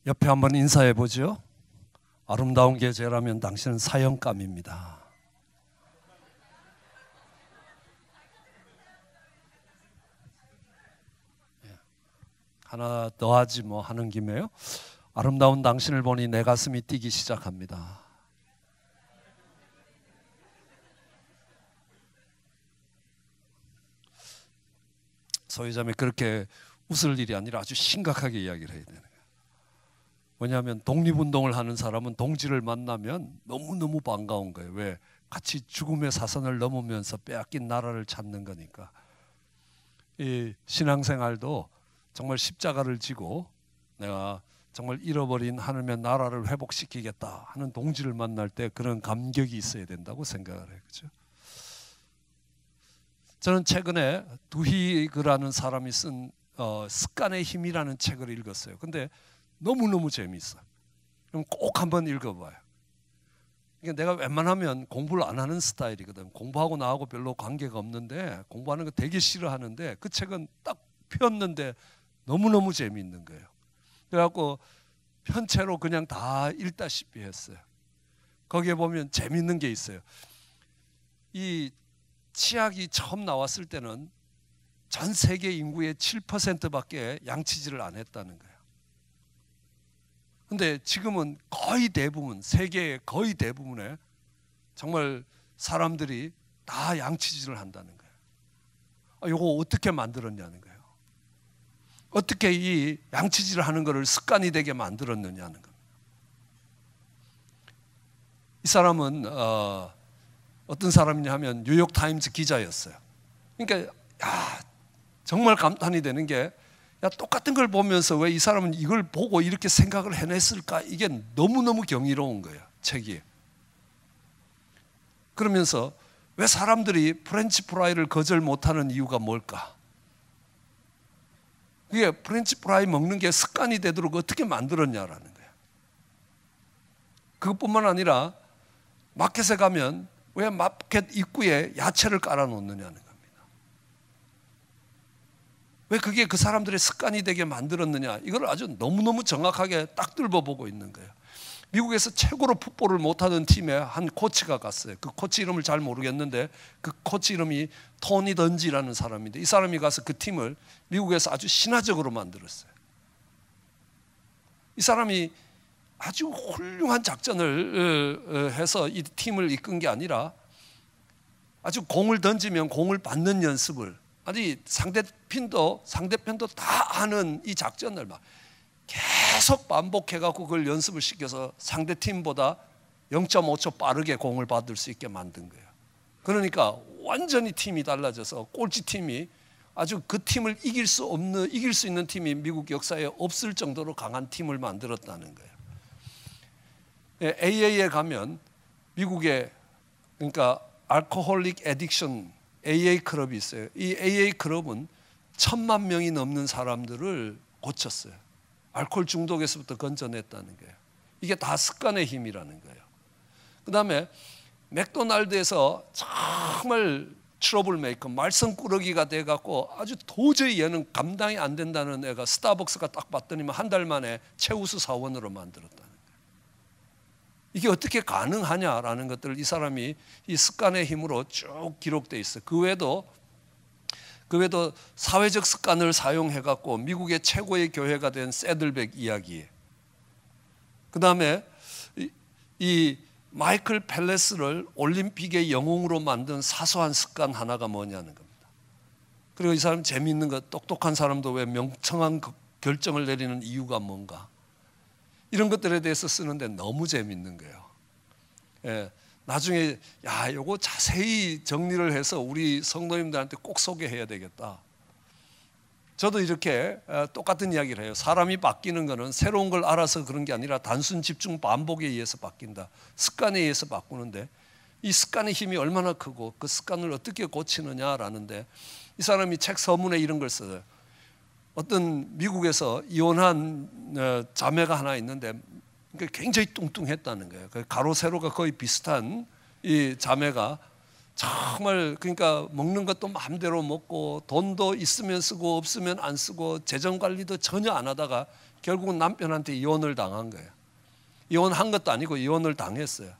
옆에 한번 인사해 보죠. 아름다운 계제라면 당신은 사형감입니다. 하나 더 하지 뭐 하는 김에요. 아름다운 당신을 보니 내 가슴이 뛰기 시작합니다. 소유자매 그렇게 웃을 일이 아니라 아주 심각하게 이야기를 해야 되는 거예요. 왜냐하면 독립운동을 하는 사람은 동지를 만나면 너무너무 반가운 거예요. 왜? 같이 죽음의 사선을 넘으면서 빼앗긴 나라를 찾는 거니까. 이 신앙생활도 정말 십자가를 지고 내가 정말 잃어버린 하나님의 나라를 회복시키겠다 하는 동지를 만날 때 그런 감격이 있어야 된다고 생각을 해요. 그렇죠? 저는 최근에 두히그라는 사람이 쓴 습관의 힘이라는 책을 읽었어요. 근데 너무너무 재미있어요. 그럼 꼭 한번 읽어봐요. 그러니까 내가 웬만하면 공부를 안 하는 스타일이거든. 공부하고 나하고 별로 관계가 없는데 공부하는 거 되게 싫어하는데 그 책은 딱 폈는데 너무너무 재미있는 거예요. 그래갖고 편채로 그냥 다 읽다시피 했어요. 거기에 보면 재미있는 게 있어요. 이 치약이 처음 나왔을 때는 전 세계 인구의 7%밖에 양치질을 안 했다는 거예요. 근데 지금은 거의 대부분, 세계의 거의 대부분의 정말 사람들이 다 양치질을 한다는 거예요. 이거 어떻게 만들었냐는 거예요. 어떻게 이 양치질을 하는 것을 습관이 되게 만들었느냐는 겁니다. 이 사람은 어떤 사람이냐 하면 뉴욕타임즈 기자였어요. 그러니까 정말 감탄이 되는 게 똑같은 걸 보면서 왜 이 사람은 이걸 보고 이렇게 생각을 해냈을까? 이게 너무너무 경이로운 거예요, 책이. 그러면서 왜 사람들이 프렌치 프라이를 거절 못하는 이유가 뭘까? 그게 프렌치 프라이 먹는 게 습관이 되도록 어떻게 만들었냐라는 거예요. 그것뿐만 아니라 마켓에 가면 왜 마켓 입구에 야채를 깔아 놓느냐는 겁니다. 왜 그게 그 사람들의 습관이 되게 만들었느냐? 이걸 아주 너무너무 정확하게 딱 뚫어보고 있는 거예요. 미국에서 최고로 풋볼을 못하던 팀에 한 코치가 갔어요. 그 코치 이름을 잘 모르겠는데 그 코치 이름이 토니 던지라는 사람인데 이 사람이 가서 그 팀을 미국에서 아주 신화적으로 만들었어요. 이 사람이 아주 훌륭한 작전을 해서 이 팀을 이끈 게 아니라 아주 공을 던지면 공을 받는 연습을 아니 상대편도 다 아는 이 작전을 막 계속 반복해갖고 그걸 연습을 시켜서 상대팀보다 0.5초 빠르게 공을 받을 수 있게 만든 거예요. 그러니까 완전히 팀이 달라져서 꼴찌팀이 아주 그 팀을 이길 수 있는 팀이 미국 역사에 없을 정도로 강한 팀을 만들었다는 거예요. AA에 가면 미국에 그러니까 알코홀릭 애딕션 AA 클럽이 있어요. 이 AA 클럽은 1,000만 명이 넘는 사람들을 고쳤어요. 알코올 중독에서부터 건져냈다는 거예요. 이게 다 습관의 힘이라는 거예요. 그 다음에 맥도날드에서 정말 트러블 메이커, 말썽꾸러기가 돼갖고 아주 도저히 얘는 감당이 안 된다는 애가 스타벅스가 딱 봤더니만 한 달 만에 최우수 사원으로 만들었다는 거예요. 이게 어떻게 가능하냐라는 것들을 이 사람이 이 습관의 힘으로 쭉 기록되어 있어요. 그 외에도 사회적 습관을 사용해갖고 미국의 최고의 교회가 된 새들백 이야기. 그 다음에 이 마이클 펠레스를 올림픽의 영웅으로 만든 사소한 습관 하나가 뭐냐는 겁니다. 그리고 이 사람 재미있는 거, 똑똑한 사람도 왜 명청한 결정을 내리는 이유가 뭔가. 이런 것들에 대해서 쓰는데 너무 재미있는 거예요. 예, 나중에 요거 자세히 정리를 해서 우리 성도님들한테 꼭 소개해야 되겠다. 저도 이렇게 똑같은 이야기를 해요. 사람이 바뀌는 거는 새로운 걸 알아서 그런 게 아니라 단순 집중 반복에 의해서 바뀐다. 습관에 의해서 바꾸는데 이 습관의 힘이 얼마나 크고 그 습관을 어떻게 고치느냐라는데 이 사람이 책 서문에 이런 걸 써요. 어떤 미국에서 이혼한 자매가 하나 있는데 굉장히 뚱뚱했다는 거예요. 가로 세로가 거의 비슷한 이 자매가 정말 그러니까 먹는 것도 마음대로 먹고 돈도 있으면 쓰고 없으면 안 쓰고 재정 관리도 전혀 안 하다가 결국은 남편한테 이혼을 당한 거예요. 이혼한 것도 아니고 이혼을 당했어요.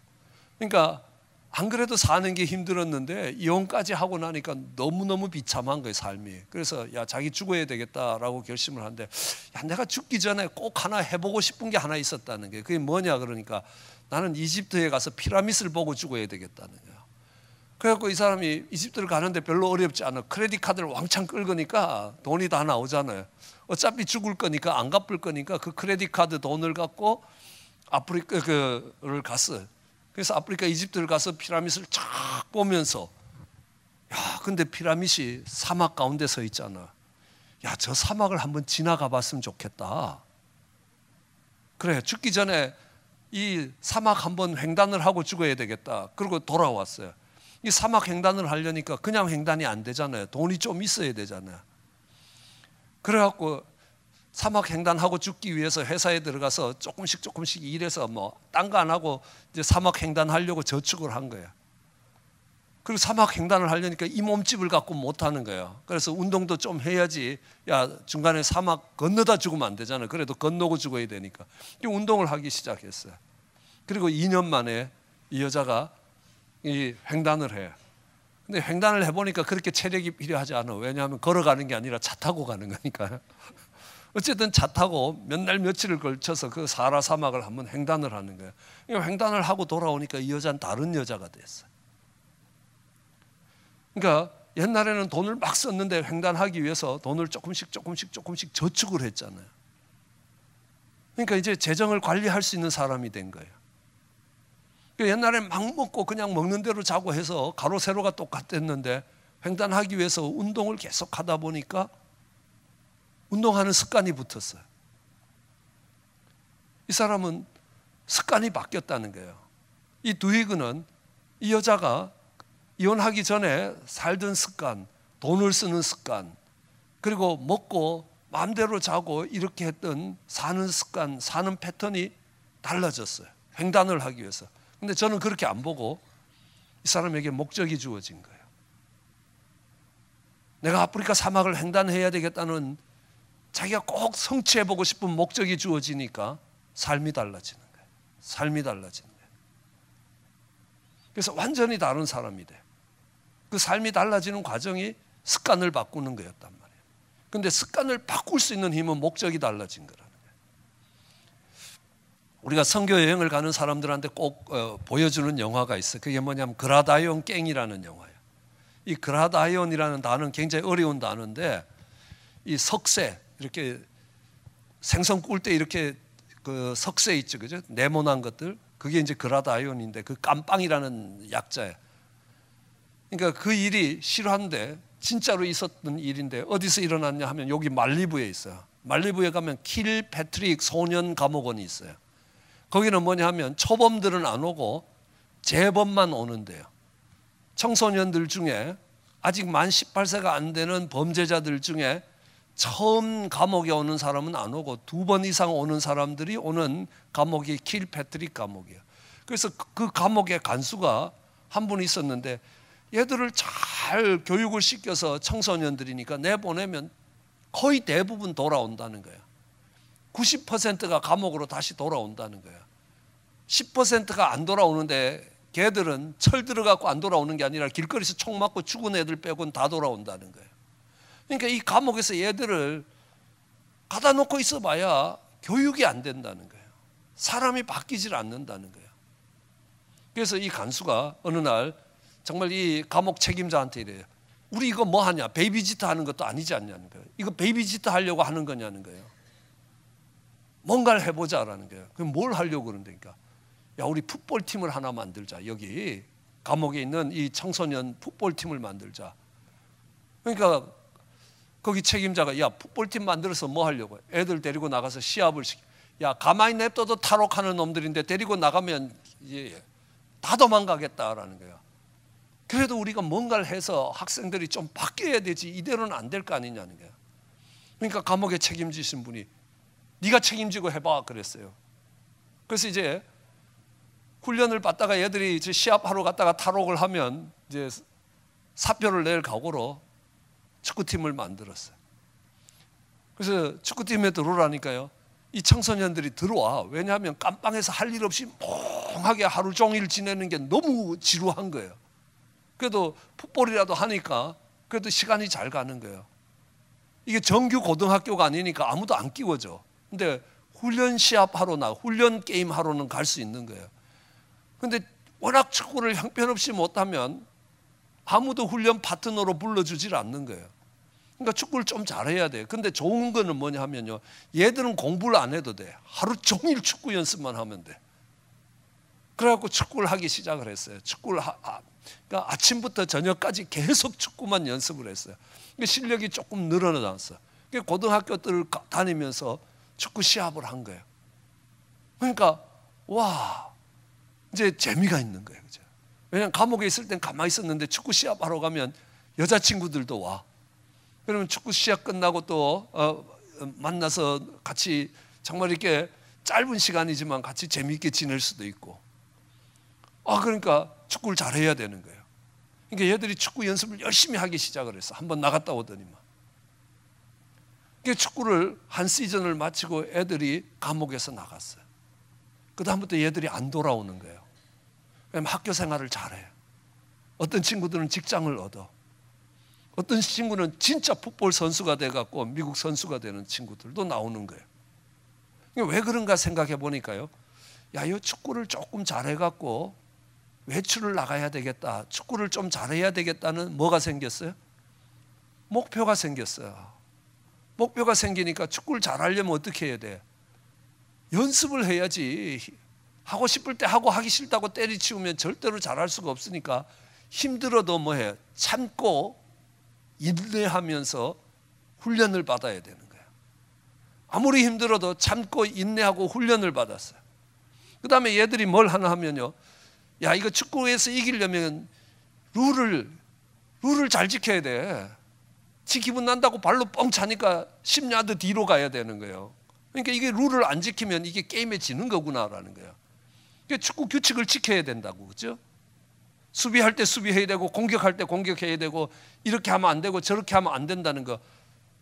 그러니까 안 그래도 사는 게 힘들었는데 이혼까지 하고 나니까 너무너무 비참한 거예요, 삶이. 그래서 야, 자기 죽어야 되겠다라고 결심을 하는데, 야, 내가 죽기 전에 꼭 하나 해보고 싶은 게 하나 있었다는 게, 그게 뭐냐 그러니까 나는 이집트에 가서 피라미드를 보고 죽어야 되겠다는 거예요. 그래갖고 이 사람이 이집트를 가는데 별로 어렵지 않아. 크레딧 카드를 왕창 긁으니까 돈이 다 나오잖아요. 어차피 죽을 거니까, 안 갚을 거니까 그 크레딧 카드 돈을 갖고 아프리카를 갔어요. 그래서 아프리카 이집트를 가서 피라미드를 쫙 보면서, 야, 근데 피라미드이 사막 가운데 서 있잖아. 야, 저 사막을 한번 지나가 봤으면 좋겠다. 그래, 죽기 전에 이 사막 한번 횡단을 하고 죽어야 되겠다. 그리고 돌아왔어요. 이 사막 횡단을 하려니까 그냥 횡단이 안 되잖아요. 돈이 좀 있어야 되잖아요. 그래갖고 사막 횡단하고 죽기 위해서 회사에 들어가서 조금씩 일해서 뭐 딴 거 안 하고 이제 사막 횡단하려고 저축을 한 거예요. 그리고 사막 횡단을 하려니까 이 몸집을 갖고 못 하는 거예요. 그래서 운동도 좀 해야지. 야, 중간에 사막 건너다 죽으면 안 되잖아요. 그래도 건너고 죽어야 되니까. 운동을 하기 시작했어요. 그리고 2년 만에 이 여자가 이 횡단을 해요. 근데 횡단을 해보니까 그렇게 체력이 필요하지 않아. 왜냐하면 걸어가는 게 아니라 차 타고 가는 거니까요. 어쨌든 차 타고 몇 날 며칠을 걸쳐서 그 사하라 사막을 한번 횡단을 하는 거예요. 횡단을 하고 돌아오니까 이 여자는 다른 여자가 됐어요. 그러니까 옛날에는 돈을 막 썼는데 횡단하기 위해서 돈을 조금씩 저축을 했잖아요. 그러니까 이제 재정을 관리할 수 있는 사람이 된 거예요. 옛날에 막 먹고 그냥 먹는 대로 자고 해서 가로 세로가 똑같았는데, 횡단하기 위해서 운동을 계속 하다 보니까 운동하는 습관이 붙었어요. 이 사람은 습관이 바뀌었다는 거예요. 이 두이그는 이 여자가 이혼하기 전에 살던 습관, 돈을 쓰는 습관, 그리고 먹고 마음대로 자고 이렇게 했던 사는 습관, 사는 패턴이 달라졌어요. 횡단을 하기 위해서. 근데 저는 그렇게 안 보고 이 사람에게 목적이 주어진 거예요. 내가 아프리카 사막을 횡단해야 되겠다는 자기가 꼭 성취해보고 싶은 목적이 주어지니까 삶이 달라지는 거예요. 삶이 달라지는 거예요. 그래서 완전히 다른 사람이 돼. 그 삶이 달라지는 과정이 습관을 바꾸는 거였단 말이에요. 그런데 습관을 바꿀 수 있는 힘은 목적이 달라진 거라는 거예요. 우리가 선교 여행을 가는 사람들한테 꼭 보여주는 영화가 있어요. 그게 뭐냐면 그라다이온 갱이라는 영화예요. 이 그라다이온이라는 단어는 굉장히 어려운 단어인데, 이 석쇠, 이렇게 생선 구울 때 이렇게 그 석쇠 있죠, 그죠? 네모난 것들, 그게 이제 그라다이온인데 그 깜빵이라는 약자예요. 그러니까 그 일이 실화인데 진짜로 있었던 일인데, 어디서 일어났냐 하면 여기 말리부에 있어요. 말리부에 가면 킬패트릭 소년 감옥원이 있어요. 거기는 뭐냐 하면 초범들은 안 오고 재범만 오는데요. 청소년들 중에 아직 만 18세가 안 되는 범죄자들 중에 처음 감옥에 오는 사람은 안 오고 2번 이상 오는 사람들이 오는 감옥이 킬패트릭 감옥이에요. 그래서 그 감옥의 간수가 한 분 있었는데, 얘들을 잘 교육을 시켜서 청소년들이니까 내보내면 거의 대부분 돌아온다는 거예요. 90%가 감옥으로 다시 돌아온다는 거예요. 10%가 안 돌아오는데, 걔들은 철 들어갖고 안 돌아오는 게 아니라 길거리에서 총 맞고 죽은 애들 빼고는 다 돌아온다는 거예요. 그러니까 이 감옥에서 얘들을 가다 놓고 있어봐야 교육이 안 된다는 거예요. 사람이 바뀌질 않는다는 거예요. 그래서 이 간수가 어느 날 정말 이 감옥 책임자한테 이래요. 우리 이거 뭐 하냐? 베이비지터 하는 것도 아니지 않냐는 거예요. 이거 베이비지터 하려고 하는 거냐는 거예요. 뭔가를 해보자라는 거예요. 그럼 뭘 하려고 그런다니까? 야, 우리 풋볼팀을 하나 만들자. 여기 감옥에 있는 이 청소년 풋볼팀을 만들자. 그러니까 거기 책임자가, 야, 풋볼팀 만들어서 뭐 하려고 해? 애들 데리고 나가서 시합을 시켜. 야, 가만히 냅둬도 탈옥하는 놈들인데 데리고 나가면 다 도망가겠다라는 거예요. 그래도 우리가 뭔가를 해서 학생들이 좀 바뀌어야 되지, 이대로는 안 될 거 아니냐는 거예요. 그러니까 감옥에 책임지신 분이 네가 책임지고 해봐 그랬어요. 그래서 이제 훈련을 받다가 애들이 이제 시합하러 갔다가 탈옥을 하면 이제 사표를 낼 각오로 축구팀을 만들었어요. 그래서 축구팀에 들어오라니까요. 이 청소년들이 들어와. 왜냐하면 깜빵에서 할 일 없이 멍하게 하루 종일 지내는 게 너무 지루한 거예요. 그래도 풋볼이라도 하니까 그래도 시간이 잘 가는 거예요. 이게 정규 고등학교가 아니니까 아무도 안 끼워져. 근데 훈련 시합하러나 훈련 게임 하러는 갈 수 있는 거예요. 근데 워낙 축구를 형편없이 못하면 아무도 훈련 파트너로 불러주질 않는 거예요. 그러니까 축구를 좀 잘해야 돼요. 근데 좋은 거는 뭐냐 하면요, 얘들은 공부를 안 해도 돼. 하루 종일 축구 연습만 하면 돼. 그래갖고 축구를 하기 시작을 했어요. 그러니까 아침부터 저녁까지 계속 축구만 연습을 했어요. 그러니까 실력이 조금 늘어났어. 고등학교들을 다니면서 축구 시합을 한 거예요. 그러니까 와, 이제 재미가 있는 거예요. 그죠? 왜냐하면 감옥에 있을 땐 가만히 있었는데 축구 시합하러 가면 여자친구들도 와. 그러면 축구 시합 끝나고 또 만나서 같이 정말 이렇게 짧은 시간이지만 같이 재미있게 지낼 수도 있고. 그러니까 축구를 잘해야 되는 거예요. 그러니까 얘들이 축구 연습을 열심히 하기 시작을 했어. 한번 나갔다 오더니만. 그러니까 축구를 한 시즌을 마치고 애들이 감옥에서 나갔어요. 그 다음부터 얘들이 안 돌아오는 거예요. 왜냐면 학교 생활을 잘해. 어떤 친구들은 직장을 얻어. 어떤 친구는 진짜 풋볼 선수가 돼갖고 미국 선수가 되는 친구들도 나오는 거예요. 왜 그런가 생각해 보니까요, 야, 이 축구를 조금 잘해갖고 외출을 나가야 되겠다, 축구를 좀 잘해야 되겠다는 뭐가 생겼어요? 목표가 생겼어요. 목표가 생기니까 축구를 잘하려면 어떻게 해야 돼? 연습을 해야지. 하고 싶을 때 하고 하기 싫다고 때리치우면 절대로 잘할 수가 없으니까 힘들어도 뭐해? 참고 인내하면서 훈련을 받아야 되는 거예요. 아무리 힘들어도 참고 인내하고 훈련을 받았어요. 그 다음에 얘들이 뭘 하나 하면요, 야, 이거 축구에서 이기려면 룰을 잘 지켜야 돼. 지 기분 난다고 발로 뻥 차니까 10야드 뒤로 가야 되는 거예요. 그러니까 이게 룰을 안 지키면 이게 게임에 지는 거구나라는 거예요. 그러니까 축구 규칙을 지켜야 된다고, 그렇죠? 수비할 때 수비해야 되고 공격할 때 공격해야 되고 이렇게 하면 안 되고 저렇게 하면 안 된다는 거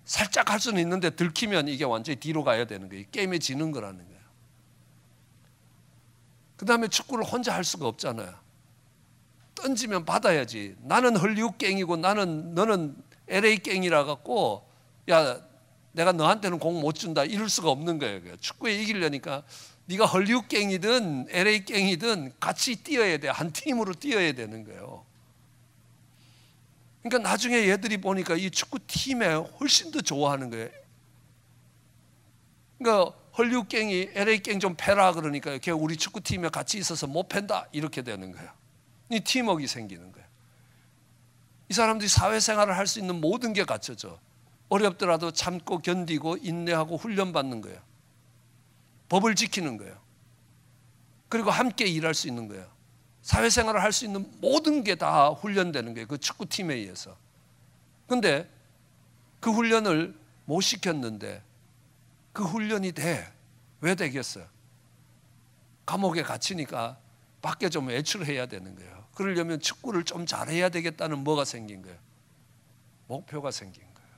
살짝 할 수는 있는데 들키면 이게 완전히 뒤로 가야 되는 거예요. 게임에 지는 거라는 거예요. 그 다음에 축구를 혼자 할 수가 없잖아요. 던지면 받아야지. 나는 헐리우드 갱이고 너는 LA 갱이라 갖고 야, 내가 너한테는 공 못 준다 이럴 수가 없는 거예요. 축구에 이기려니까 네가 헐리우드 갱이든 LA 갱이든 같이 뛰어야 돼. 한 팀으로 뛰어야 되는 거예요. 그러니까 나중에 얘들이 보니까 이 축구 팀에 훨씬 더 좋아하는 거예요. 그러니까 헐리우드 갱이 LA 갱 좀 패라 그러니까 걔 우리 축구 팀에 같이 있어서 못 팬다 이렇게 되는 거예요. 이 팀워크가 생기는 거예요. 이 사람들이 사회생활을 할 수 있는 모든 게 갖춰져. 어렵더라도 참고 견디고 인내하고 훈련받는 거예요. 법을 지키는 거예요. 그리고 함께 일할 수 있는 거예요. 사회생활을 할 수 있는 모든 게 다 훈련되는 거예요. 그 축구팀에 의해서. 그런데 그 훈련을 못 시켰는데 그 훈련이 돼. 왜 되겠어요? 감옥에 갇히니까 밖에 좀 외출해야 되는 거예요. 그러려면 축구를 좀 잘해야 되겠다는 뭐가 생긴 거예요? 목표가 생긴 거예요.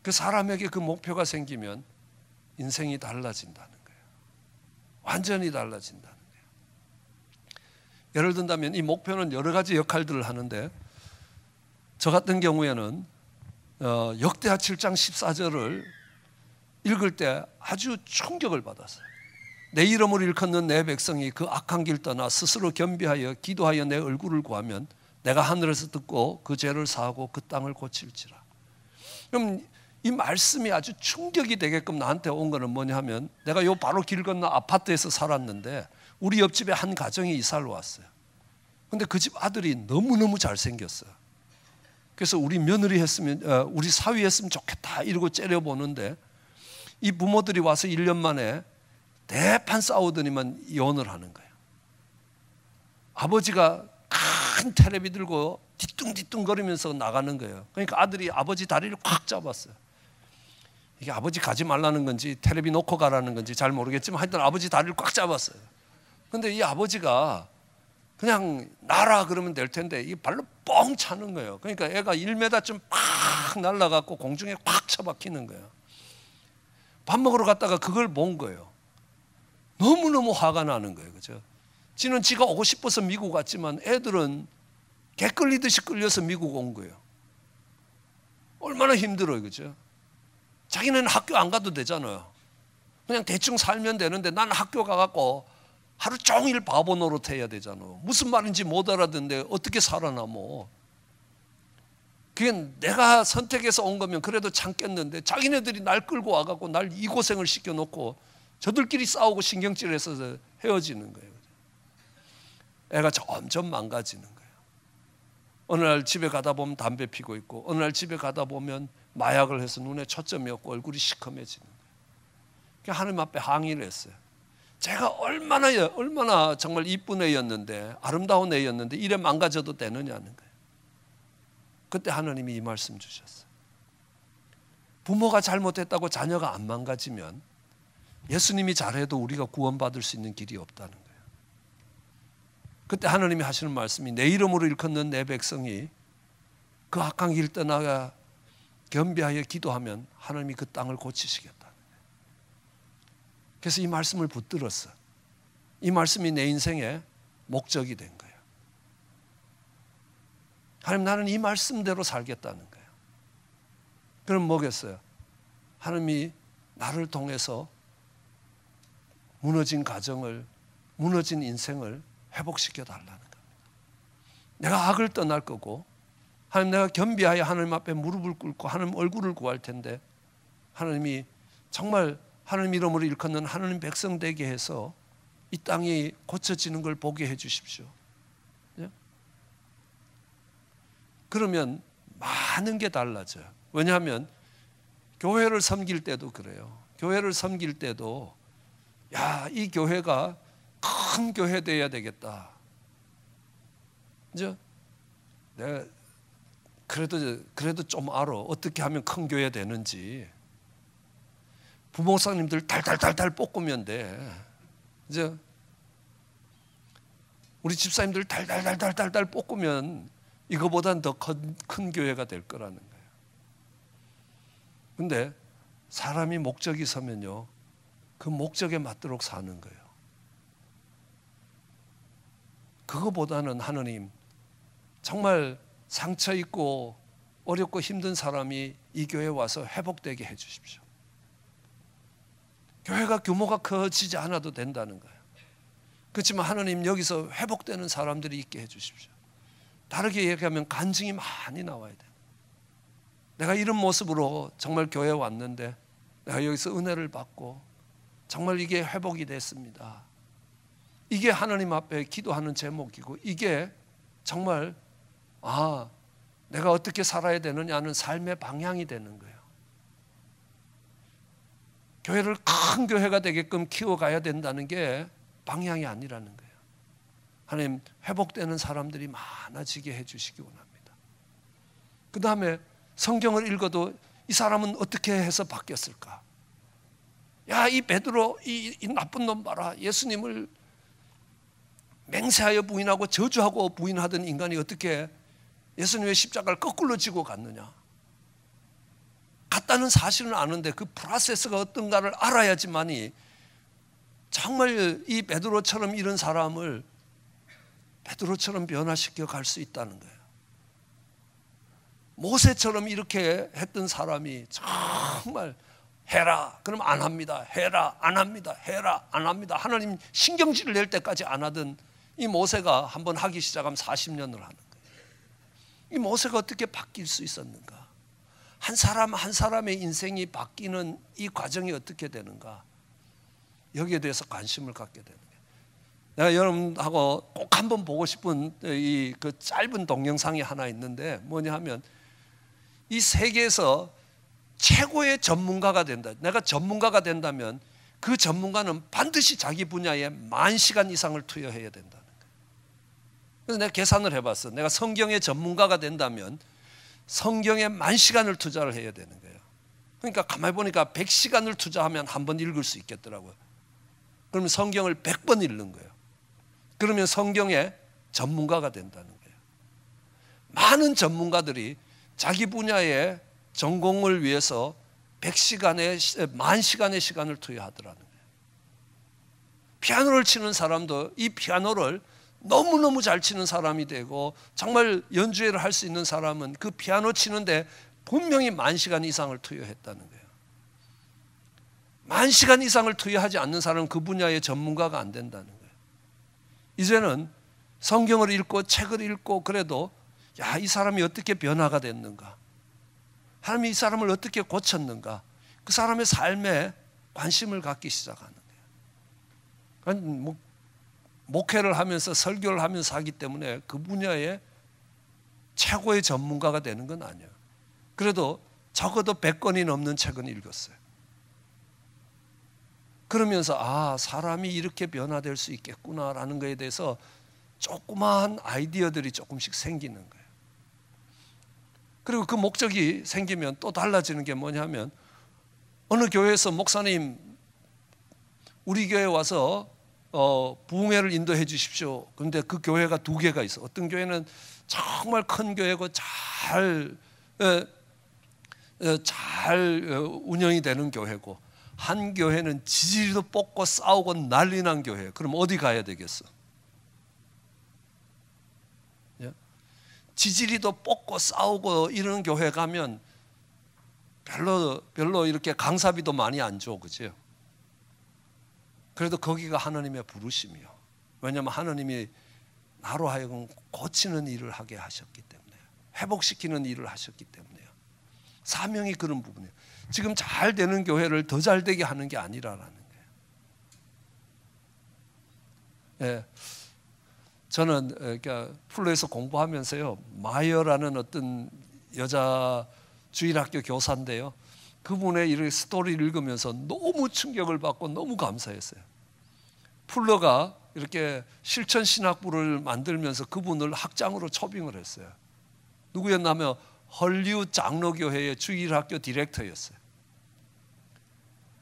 그 사람에게 그 목표가 생기면 인생이 달라진다는 거예요. 완전히 달라진다는 거예요. 예를 든다면 이 목표는 여러 가지 역할들을 하는데 저 같은 경우에는 역대하 7장 14절을 읽을 때 아주 충격을 받았어요. 내 이름을 일컫는 내 백성이 그 악한 길 떠나 스스로 겸비하여 기도하여 내 얼굴을 구하면 내가 하늘에서 듣고 그 죄를 사하고 그 땅을 고칠지라. 그럼 이 말씀이 아주 충격이 되게끔 나한테 온 거는 뭐냐 하면 내가 요 바로 길 건너 아파트에서 살았는데 우리 옆집에 한 가정이 이사를 왔어요. 근데 그 집 아들이 너무너무 잘생겼어요. 그래서 우리 며느리 했으면 우리 사위 했으면 좋겠다 이러고 째려보는데 이 부모들이 와서 1년 만에 대판 싸우더니만 이혼을 하는 거예요. 아버지가 큰 텔레비 들고 뒤뚱뒤뚱 거리면서 나가는 거예요. 그러니까 아들이 아버지 다리를 꽉 잡았어요. 이게 아버지 가지 말라는 건지 텔레비 놓고 가라는 건지 잘 모르겠지만 하여튼 아버지 다리를 꽉 잡았어요. 그런데 이 아버지가 그냥 나라 그러면 될 텐데 이 발로 뻥 차는 거예요. 그러니까 애가 1m쯤 팍 날아가고 공중에 꽉 처박히는 거예요. 밥 먹으러 갔다가 그걸 본 거예요. 너무너무 화가 나는 거예요. 그죠? 지는 지가 오고 싶어서 미국 왔지만 애들은 개 끌리듯이 끌려서 미국 온 거예요. 얼마나 힘들어요. 그죠? 자기는 학교 안 가도 되잖아요. 그냥 대충 살면 되는데 나는 학교 가갖고 하루 종일 바보 노릇해야 되잖아요. 무슨 말인지 못 알아듣는데 어떻게 살아남어. 그게 내가 선택해서 온 거면 그래도 참겠는데 자기네들이 날 끌고 와갖고 날 이 고생을 시켜놓고 저들끼리 싸우고 신경질해서 헤어지는 거예요. 애가 점점 망가지는 거예요. 어느 날 집에 가다 보면 담배 피고 있고 어느 날 집에 가다 보면 마약을 해서 눈에 초점이 없고 얼굴이 시커매지는 거예요. 그러니까 하나님 앞에 항의를 했어요. 제가 얼마나 정말 이쁜 애였는데 아름다운 애였는데 이래 망가져도 되느냐는 거예요. 그때 하나님이 이 말씀 주셨어요. 부모가 잘못했다고 자녀가 안 망가지면 예수님이 잘해도 우리가 구원받을 수 있는 길이 없다는 거예요. 그때 하나님이 하시는 말씀이 내 이름으로 일컫는 내 백성이 그 악한 길 떠나가 겸비하여 기도하면 하나님이 그 땅을 고치시겠다는 거예요. 그래서 이 말씀을 붙들었어. 이 말씀이 내 인생의 목적이 된 거예요. 하나님, 나는 이 말씀대로 살겠다는 거예요. 그럼 뭐겠어요? 하나님이 나를 통해서 무너진 가정을, 무너진 인생을 회복시켜 달라는 겁니다. 내가 악을 떠날 거고 하나님, 내가 겸비하여 하나님 앞에 무릎을 꿇고 하나님 얼굴을 구할 텐데 하나님이 정말 하나님 이름으로 일컫는 하나님 백성 되게 해서 이 땅이 고쳐지는 걸 보게 해 주십시오. 그러면 많은 게 달라져요. 왜냐하면 교회를 섬길 때도 그래요. 교회를 섬길 때도 야, 이 교회가 큰 교회 돼야 되겠다. 이제 내가 그래도 좀 알아. 어떻게 하면 큰 교회 되는지. 부목사님들 달달달달 볶으면 돼. 이제 우리 집사님들 달달달달달 볶으면 이거보다는 더 큰 교회가 될 거라는 거예요. 근데 사람이 목적이 서면요, 그 목적에 맞도록 사는 거예요. 그거보다는 하나님, 정말 상처 있고 어렵고 힘든 사람이 이 교회에 와서 회복되게 해 주십시오. 교회가 규모가 커지지 않아도 된다는 거예요. 그렇지만 하나님, 여기서 회복되는 사람들이 있게 해 주십시오. 다르게 얘기하면 간증이 많이 나와야 돼요. 내가 이런 모습으로 정말 교회에 왔는데 내가 여기서 은혜를 받고 정말 이게 회복이 됐습니다. 이게 하나님 앞에 기도하는 제목이고 이게 정말 내가 어떻게 살아야 되느냐는 삶의 방향이 되는 거예요. 교회를 큰 교회가 되게끔 키워가야 된다는 게 방향이 아니라는 거예요. 하나님, 회복되는 사람들이 많아지게 해주시기 원합니다. 그 다음에 성경을 읽어도 이 사람은 어떻게 해서 바뀌었을까? 야, 이 베드로, 이 나쁜 놈 봐라. 예수님을 맹세하여 부인하고 저주하고 부인하던 인간이 어떻게 예수님의 십자가를 거꾸로 지고 갔느냐? 갔다는 사실은 아는데 그 프로세스가 어떤가를 알아야지만이 정말 이 베드로처럼 이런 사람을 베드로처럼 변화시켜 갈 수 있다는 거예요. 모세처럼 이렇게 했던 사람이 정말 해라 그럼 안 합니다. 해라 안 합니다. 해라 안 합니다. 하나님 신경질을 낼 때까지 안 하던 이 모세가 한번 하기 시작하면 40년을 하는 거예요. 이 모세가 어떻게 바뀔 수 있었는가? 한 사람 한 사람의 인생이 바뀌는 이 과정이 어떻게 되는가? 여기에 대해서 관심을 갖게 되는 거예요. 내가 여러분하고 꼭 한번 보고 싶은 그 짧은 동영상이 하나 있는데 뭐냐 하면 이 세계에서 최고의 전문가가 된다. 내가 전문가가 된다면 그 전문가는 반드시 자기 분야에 10,000시간 이상을 투여해야 된다는 거예요. 그래서 내가 계산을 해봤어. 내가 성경의 전문가가 된다면 성경에 10,000시간을 투자를 해야 되는 거예요. 그러니까 가만히 보니까 100시간을 투자하면 한 번 읽을 수 있겠더라고요. 그러면 성경을 100번 읽는 거예요. 그러면 성경의 전문가가 된다는 거예요. 많은 전문가들이 자기 분야의 전공을 위해서 100시간의 10,000시간의 시간을 투여하더라는 거예요. 피아노를 치는 사람도 이 피아노를 너무너무 잘 치는 사람이 되고 정말 연주회를 할 수 있는 사람은 그 피아노 치는데 분명히 10,000시간 이상을 투여했다는 거예요. 10,000시간 이상을 투여하지 않는 사람은 그 분야의 전문가가 안 된다는 거예요. 이제는 성경을 읽고 책을 읽고 그래도 야, 이 사람이 어떻게 변화가 됐는가, 하나님이 이 사람을 어떻게 고쳤는가, 그 사람의 삶에 관심을 갖기 시작하는 거예요. 목회를 하면서 설교를 하면서 하기 때문에 그 분야의 최고의 전문가가 되는 건 아니에요. 그래도 적어도 100권이 넘는 책은 읽었어요. 그러면서 아, 사람이 이렇게 변화될 수 있겠구나라는 것에 대해서 조그마한 아이디어들이 조금씩 생기는 거예요. 그리고 그 목적이 생기면 또 달라지는 게 뭐냐면, 어느 교회에서 목사님 우리 교회에 와서 부흥회를 인도해 주십시오. 그런데 그 교회가 2개가 있어. 어떤 교회는 정말 큰 교회고 잘 운영이 되는 교회고, 한 교회는 지지리도 뽑고 싸우고 난리 난 교회. 그럼 어디 가야 되겠어? 지지리도 뽑고 싸우고 이런 교회 가면 별로 이렇게 강사비도 많이 안 줘, 그죠? 그래도 거기가 하나님의 부르심이요. 왜냐하면 하나님이 나로 하여금 고치는 일을 하게 하셨기 때문에, 회복시키는 일을 하셨기 때문에요. 사명이 그런 부분이에요. 지금 잘 되는 교회를 더 잘 되게 하는 게 아니라는 거예요. 예. 저는 그러니까 풀로에서 공부하면서요, 마이어라는 어떤 여자 주일학교 교사인데요, 그분의 이런 스토리를 읽으면서 너무 충격을 받고 너무 감사했어요. 풀러가 이렇게 실천 신학부를 만들면서 그분을 학장으로 초빙을 했어요. 누구였냐면 헐리우드 장로교회의 주일학교 디렉터였어요.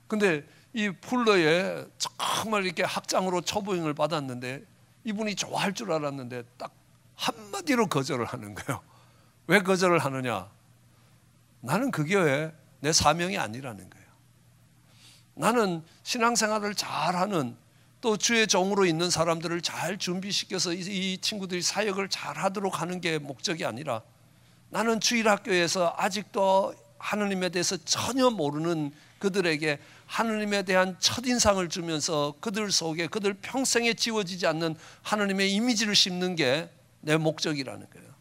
근데 이 풀러의 정말 이렇게 학장으로 초빙을 받았는데 이분이 좋아할 줄 알았는데 딱 한마디로 거절을 하는 거예요. 왜 거절을 하느냐? 나는 그 교회 내 사명이 아니라는 거예요. 나는 신앙생활을 잘하는, 또 주의 종으로 있는 사람들을 잘 준비시켜서 이 친구들이 사역을 잘하도록 하는 게 목적이 아니라, 나는 주일학교에서 아직도 하느님에 대해서 전혀 모르는 그들에게 하느님에 대한 첫인상을 주면서 그들 속에 그들 평생에 지워지지 않는 하느님의 이미지를 심는 게 내 목적이라는 거예요.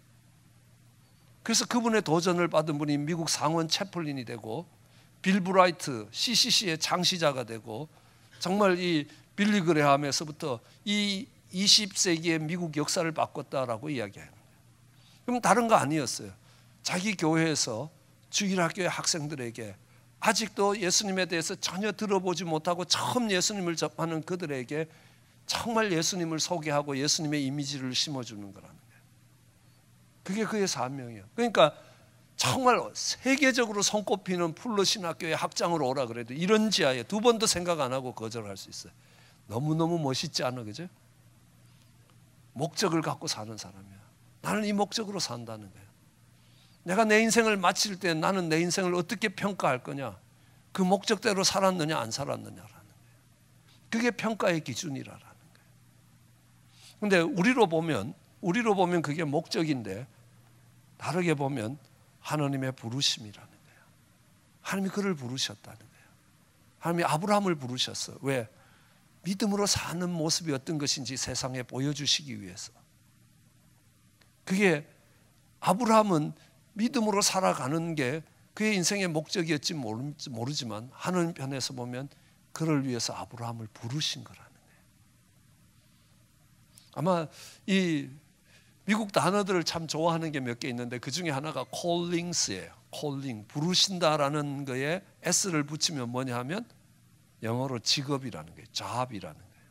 그래서 그분의 도전을 받은 분이 미국 상원 채플린이 되고, 빌 브라이트 CCC의 창시자가 되고, 정말 이 빌리 그레함에서부터 이 20세기의 미국 역사를 바꿨다라고 이야기해요. 그럼 다른 거 아니었어요. 자기 교회에서 주일학교의 학생들에게 아직도 예수님에 대해서 전혀 들어보지 못하고 처음 예수님을 접하는 그들에게 정말 예수님을 소개하고 예수님의 이미지를 심어주는 거라는 거예요. 그게 그의 사명이에요. 그러니까 정말 세계적으로 손꼽히는 풀로 신학교의 학장으로 오라 그래도 이런 지하에 2번도 생각 안 하고 거절할 수 있어요. 너무너무 멋있지 않아, 그죠? 목적을 갖고 사는 사람이야. 나는 이 목적으로 산다는 거예요. 내가 내 인생을 마칠 때 나는 내 인생을 어떻게 평가할 거냐? 그 목적대로 살았느냐 안 살았느냐라는 거예요. 그게 평가의 기준이라는 거예요. 근데 우리로 보면 그게 목적인데, 다르게 보면 하나님의 부르심이라는 거예요. 하나님이 그를 부르셨다는 거예요. 하나님이 아브라함을 부르셨어. 왜? 믿음으로 사는 모습이 어떤 것인지 세상에 보여주시기 위해서. 그게 아브라함은 믿음으로 살아가는 게 그의 인생의 목적이었지 모르지만 하나님 편에서 보면 그를 위해서 아브라함을 부르신 거라는 거예요. 아마 이 미국 단어들을 참 좋아하는 게 몇 개 있는데 그 중에 하나가 callings예요. calling, 부르신다라는 거에 s를 붙이면 뭐냐 하면 영어로 직업이라는 거예요. job이라는 거예요.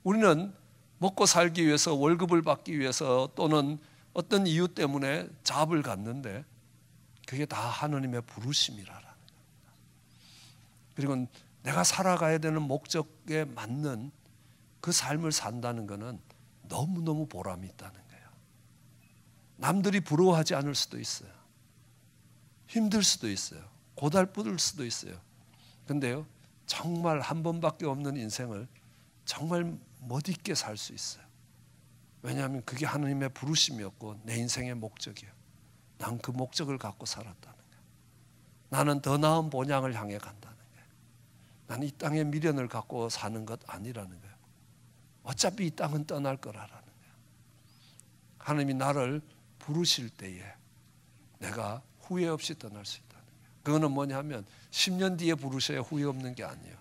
우리는 먹고 살기 위해서, 월급을 받기 위해서, 또는 어떤 이유 때문에 잡을 갖는데 그게 다 하나님의 부르심이라는 겁니다. 그리고 내가 살아가야 되는 목적에 맞는 그 삶을 산다는 것은 너무너무 보람이 있다는 거예요. 남들이 부러워하지 않을 수도 있어요. 힘들 수도 있어요. 고달플 수도 있어요. 근데요, 정말 한 번밖에 없는 인생을 정말 멋있게 살 수 있어요. 왜냐하면 그게 하나님의 부르심이었고 내 인생의 목적이에요. 난 그 목적을 갖고 살았다는 거예요. 나는 더 나은 본향을 향해 간다는 거예요. 나는 이 땅의 미련을 갖고 사는 것 아니라는 거예요. 어차피 이 땅은 떠날 거라는 거예요. 하나님이 나를 부르실 때에 내가 후회 없이 떠날 수 있다는 거예요. 그거는 뭐냐면 10년 뒤에 부르셔야 후회 없는 게 아니에요.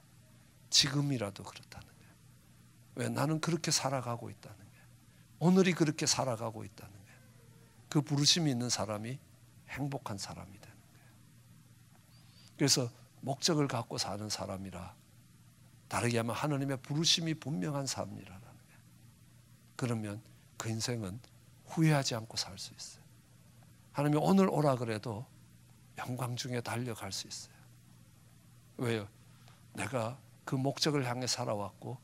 지금이라도 그렇다는 거예요. 왜? 나는 그렇게 살아가고 있다는 거예요. 오늘이 그렇게 살아가고 있다는 거예요. 그 부르심이 있는 사람이 행복한 사람이 되는 거예요. 그래서 목적을 갖고 사는 사람이라, 다르게 하면 하나님의 부르심이 분명한 삶이라는 거예요. 그러면 그 인생은 후회하지 않고 살 수 있어요. 하나님이 오늘 오라 그래도 영광 중에 달려갈 수 있어요. 왜요? 내가 그 목적을 향해 살아왔고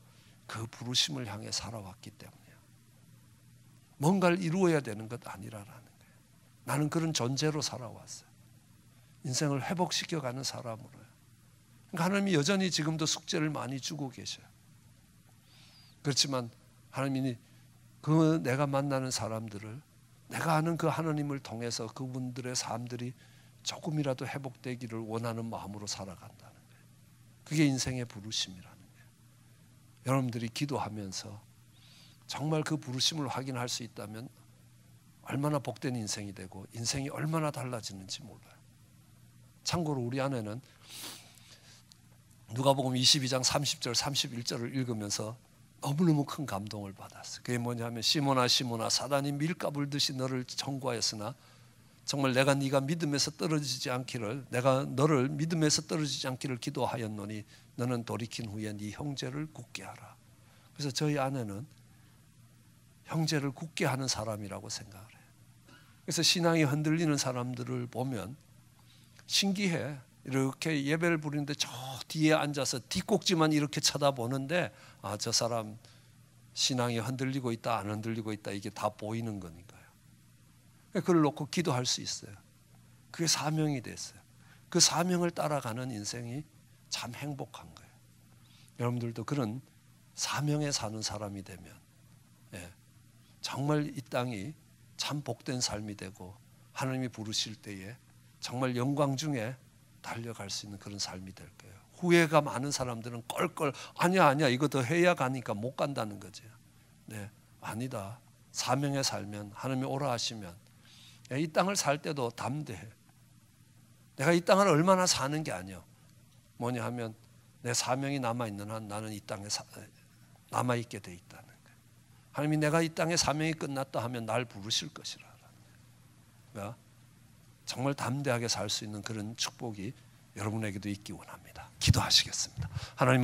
그 부르심을 향해 살아왔기 때문이에요. 뭔가를 이루어야 되는 것 아니라는 거예요. 나는 그런 존재로 살아왔어요. 인생을 회복시켜가는 사람으로요. 그러니까 하나님이 여전히 지금도 숙제를 많이 주고 계셔요. 그렇지만 하나님이 그 내가 만나는 사람들을, 내가 아는 그 하나님을 통해서 그분들의 삶들이 조금이라도 회복되기를 원하는 마음으로 살아간다는 거예요. 그게 인생의 부르심이라는 거예요. 여러분들이 기도하면서 정말 그 부르심을 확인할 수 있다면 얼마나 복된 인생이 되고 인생이 얼마나 달라지는지 몰라요. 참고로 우리 아내는 누가복음 22장 30절 31절을 읽으면서 너무너무 큰 감동을 받았어요. 그게 뭐냐면 시몬아 시몬아 사단이 밀가부를 듯이 너를 청구하였으나 정말 내가 네가 믿음에서 떨어지지 않기를, 내가 너를 믿음에서 떨어지지 않기를 기도하였노니 너는 돌이킨 후에 네 형제를 굳게 하라. 그래서 저희 아내는 형제를 굳게 하는 사람이라고 생각을 해요. 그래서 신앙이 흔들리는 사람들을 보면 신기해. 이렇게 예배를 부리는데 저 뒤에 앉아서 뒷꼭지만 이렇게 쳐다보는데 아, 저 사람 신앙이 흔들리고 있다 안 흔들리고 있다 이게 다 보이는 거니까요. 그걸 놓고 기도할 수 있어요. 그게 사명이 됐어요. 그 사명을 따라가는 인생이 참 행복한 거예요. 여러분들도 그런 사명에 사는 사람이 되면 정말 이 땅이 참 복된 삶이 되고 하나님이 부르실 때에 정말 영광 중에 달려갈 수 있는 그런 삶이 될 거예요. 후회가 많은 사람들은 껄껄 아니야 이거 더 해야 가니까 못 간다는 거죠. 네, 아니다. 사명에 살면 하나님이 오라 하시면 이 땅을 살 때도 담대해. 내가 이 땅을 얼마나 사는 게 아니야. 뭐냐 하면 내 사명이 남아있는 한 나는 이 땅에 남아있게 돼 있다는 거예요. 하나님이 내가 이 땅에 사명이 끝났다 하면 날 부르실 것이라. 정말 담대하게 살 수 있는 그런 축복이 여러분에게도 있기 원합니다. 기도하시겠습니다. 하나님